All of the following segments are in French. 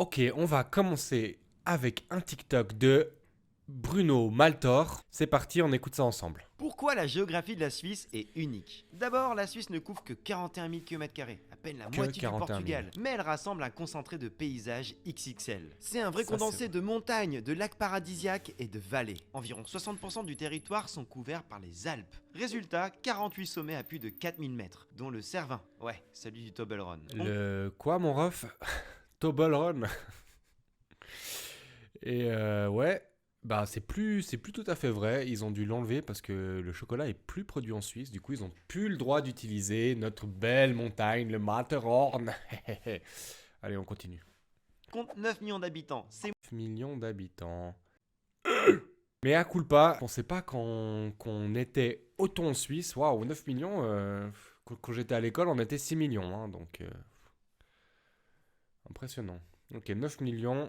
Ok, on va commencer avec un TikTok de Bruno Maltor. C'est parti, on écoute ça ensemble. Pourquoi la géographie de la Suisse est unique? D'abord, la Suisse ne couvre que 41 000 km², à peine la Que moitié du 41 000. Portugal, mais elle rassemble un concentré de paysages XXL. C'est un vrai Ça, c'est condensé vrai. de montagnes, de lacs paradisiaques et de vallées. Environ 60% du territoire sont couverts par les Alpes. Résultat, 48 sommets à plus de 4000 mètres, dont le Cervin. Ouais, celui du Toblerone. Le quoi, mon ref? Toblerone. Et ouais, bah c'est plus tout à fait vrai. Ils ont dû l'enlever parce que le chocolat est plus produit en Suisse. Du coup, ils ont plus le droit d'utiliser notre belle montagne, le Matterhorn. Allez, on continue. Compte 9 millions d'habitants. C'est 9 millions d'habitants. Mais à culpa, je pensais pas qu'on était autant en Suisse. Waouh, 9 millions. Quand j'étais à l'école, on était 6 millions. Hein, donc, impressionnant. Ok, 9 millions,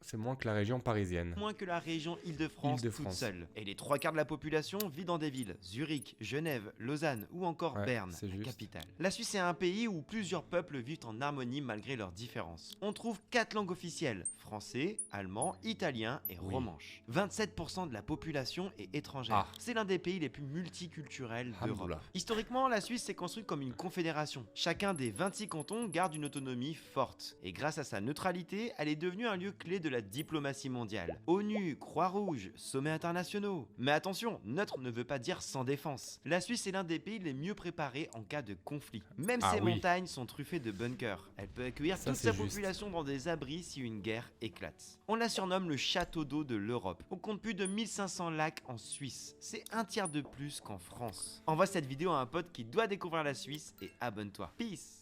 c'est moins que la région parisienne. moins que la région Île-de-France toute Île-de-France. seule. Et les trois quarts de la population vit dans des villes, Zurich, Genève, Lausanne ou encore Ouais, Berne, c'est la juste. capitale. La Suisse est un pays où plusieurs peuples vivent en harmonie malgré leurs différences. On trouve 4 langues officielles, français, allemand, italien et Oui. romanche. 27% de la population est étrangère. Ah. C'est l'un des pays les plus multiculturels d'Europe. Hamdoullah. Historiquement, la Suisse s'est construite comme une confédération. Chacun des 26 cantons garde une autonomie forte. Et grâce à sa neutralité, elle est devenue un lieu clé de la diplomatie mondiale. ONU, Croix-Rouge, sommets internationaux. Mais attention, neutre ne veut pas dire sans défense. La Suisse est l'un des pays les mieux préparés en cas de conflit. Même Ah ses oui. montagnes sont truffées de bunkers. Elle peut accueillir Ça, toute c'est sa juste. population dans des abris si une guerre éclate. On la surnomme le château d'eau de l'Europe. On compte plus de 1500 lacs en Suisse. C'est un tiers de plus qu'en France. Envoie cette vidéo à un pote qui doit découvrir la Suisse et abonne-toi. Peace!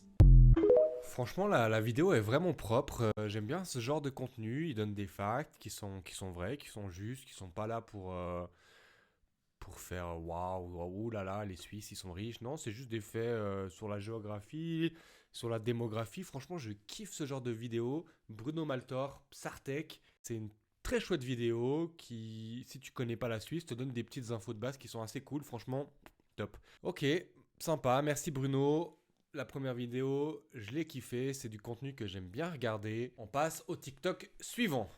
Franchement, la vidéo est vraiment propre. J'aime bien ce genre de contenu. Il donne des facts qui sont vrais, qui sont justes, qui sont pas là pour faire waouh, waouh là là, les Suisses ils sont riches. Non, c'est juste des faits sur la géographie, sur la démographie. Franchement, je kiffe ce genre de vidéo. Bruno Maltor, Psartek, c'est une très chouette vidéo qui, si tu connais pas la Suisse, te donne des petites infos de base qui sont assez cool. Franchement, top. Ok, sympa. Merci Bruno. La première vidéo, je l'ai kiffé. C'est du contenu que j'aime bien regarder. On passe au TikTok suivant.